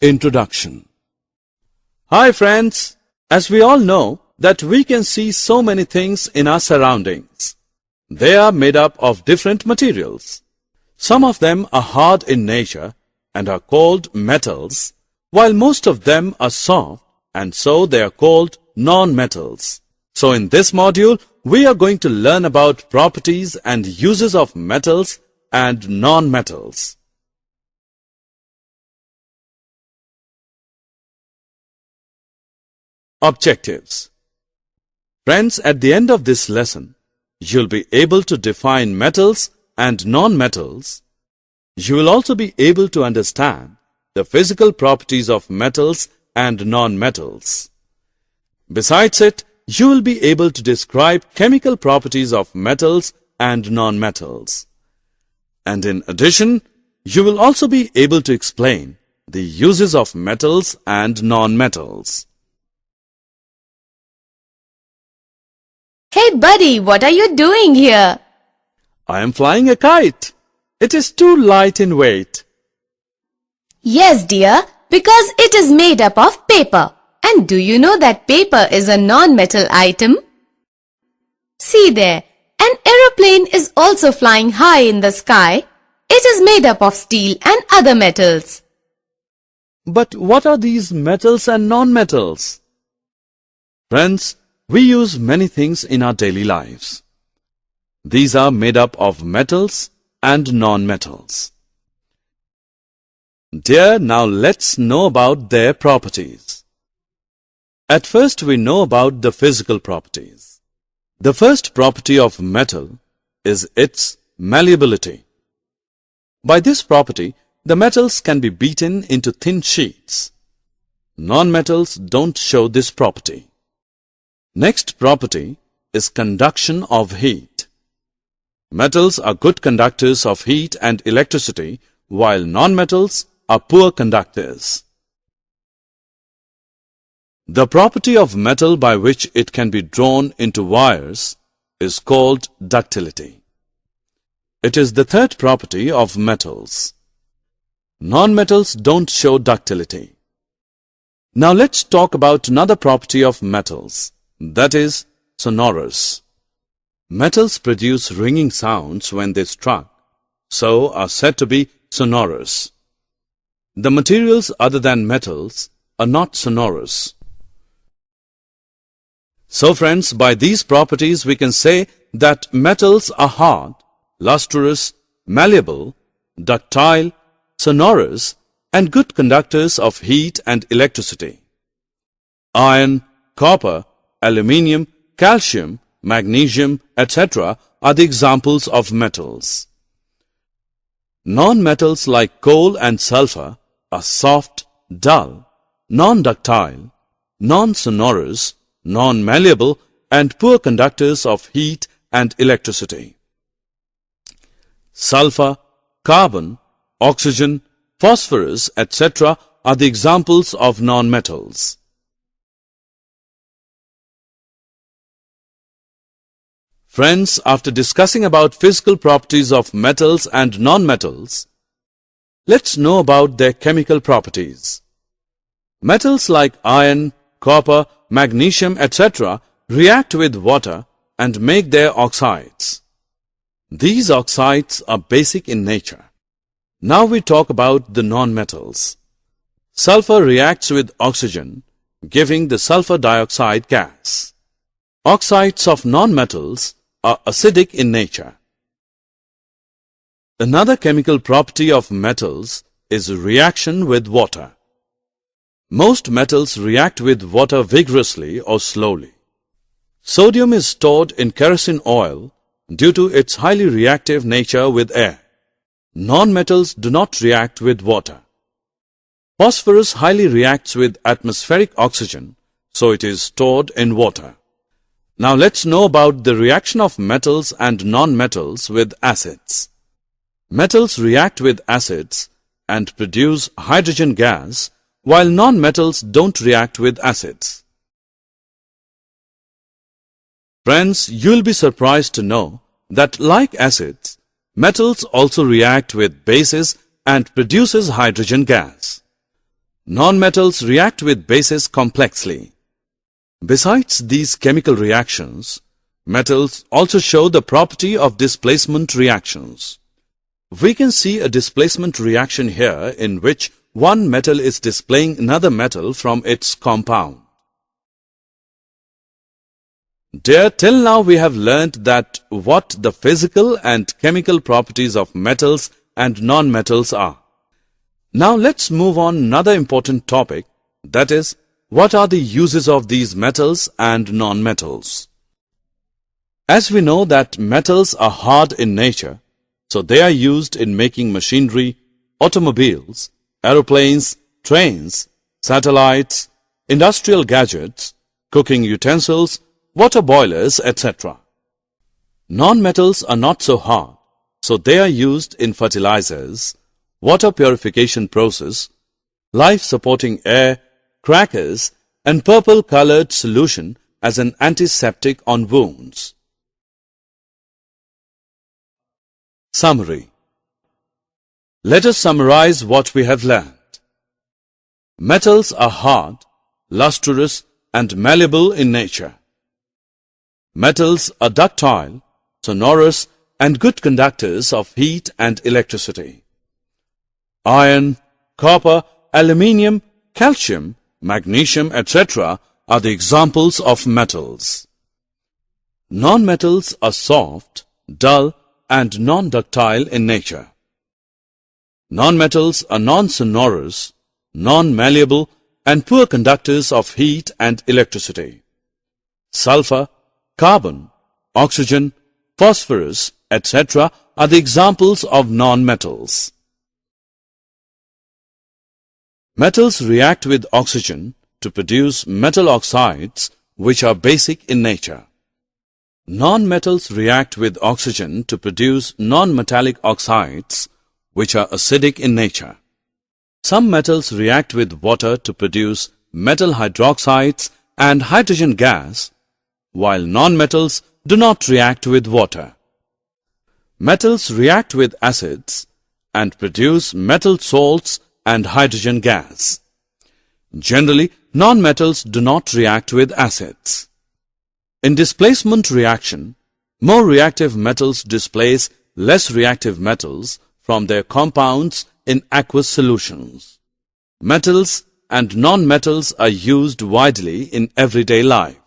Introduction. Hi friends, as we all know that we can see so many things in our surroundings. They are made up of different materials. Some of them are hard in nature and are called metals, while most of them are soft and so they are called non-metals. So in this module, we are going to learn about properties and uses of metals and non-metals. Objectives. Friends, at the end of this lesson, you'll be able to define metals and non-metals. You will also be able to understand the physical properties of metals and non-metals. Besides it, you will be able to describe chemical properties of metals and non-metals. And in addition, you will also be able to explain the uses of metals and non-metals. Hey buddy, what are you doing here? I am flying a kite. It is too light in weight. Yes dear, because it is made up of paper. And do you know that paper is a non-metal item? See there, an aeroplane is also flying high in the sky. It is made up of steel and other metals. But what are these metals and non-metals? Friends, we use many things in our daily lives. These are made up of metals and non-metals. Dear, now let's know about their properties. At first we know about the physical properties. The first property of metal is its malleability. By this property, the metals can be beaten into thin sheets. Non-metals don't show this property. Next property is conduction of heat. Metals are good conductors of heat and electricity, while non-metals are poor conductors. The property of metal by which it can be drawn into wires is called ductility. It is the third property of metals. Non-metals don't show ductility. Now let's talk about another property of metals. That is sonorous. Metals produce ringing sounds when they struck, so are said to be sonorous. The materials other than metals are not sonorous. So friends, by these properties we can say that metals are hard, lustrous, malleable, ductile, sonorous, and good conductors of heat and electricity. Iron, copper, aluminium, calcium, magnesium, etc. are the examples of metals. Non-metals like coal and sulfur are soft, dull, non-ductile, non-sonorous, non-malleable, and poor conductors of heat and electricity. Sulfur, carbon, oxygen, phosphorus, etc. are the examples of non-metals. Friends, after discussing about physical properties of metals and non-metals, let's know about their chemical properties. Metals like iron, copper, magnesium, etc. react with water and make their oxides. These oxides are basic in nature. Now we talk about the non-metals. Sulfur reacts with oxygen, giving the sulfur dioxide gas. Oxides of non-metals are acidic in nature. Another chemical property of metals is reaction with water. Most metals react with water vigorously or slowly. Sodium is stored in kerosene oil due to its highly reactive nature with air. Non-metals do not react with water. Phosphorus highly reacts with atmospheric oxygen, so it is stored in water. Now let's know about the reaction of metals and non-metals with acids. Metals react with acids and produce hydrogen gas, while non-metals don't react with acids. Friends, you'll be surprised to know that like acids, metals also react with bases and produces hydrogen gas. Non-metals react with bases complexly. Besides these chemical reactions, metals also show the property of displacement reactions. We can see a displacement reaction here in which one metal is displaying another metal from its compound. Dear, till now we have learnt that what the physical and chemical properties of metals and non-metals are. Now let's move on another important topic, that is, what are the uses of these metals and non-metals? As we know that metals are hard in nature, so they are used in making machinery, automobiles, aeroplanes, trains, satellites, industrial gadgets, cooking utensils, water boilers, etc. Non-metals are not so hard, so they are used in fertilizers, water purification process, life-supporting air, crackers, and purple-colored solution as an antiseptic on wounds. Summary. Let us summarize what we have learned. Metals are hard, lustrous, and malleable in nature. Metals are ductile, sonorous, and good conductors of heat and electricity. Iron, copper, aluminium, calcium, magnesium, etc. are the examples of metals. Non-metals are soft, dull, and non-ductile in nature. Non-metals are non-sonorous, non-malleable, and poor conductors of heat and electricity. Sulfur, carbon, oxygen, phosphorus, etc. are the examples of non-metals. Metals react with oxygen to produce metal oxides, which are basic in nature. Non-metals react with oxygen to produce non-metallic oxides, which are acidic in nature. Some metals react with water to produce metal hydroxides and hydrogen gas, while non-metals do not react with water. Metals react with acids and produce metal salts and hydrogen gas. Generally, non-metals do not react with acids. In displacement reaction, more reactive metals displace less reactive metals from their compounds in aqueous solutions. Metals and non-metals are used widely in everyday life.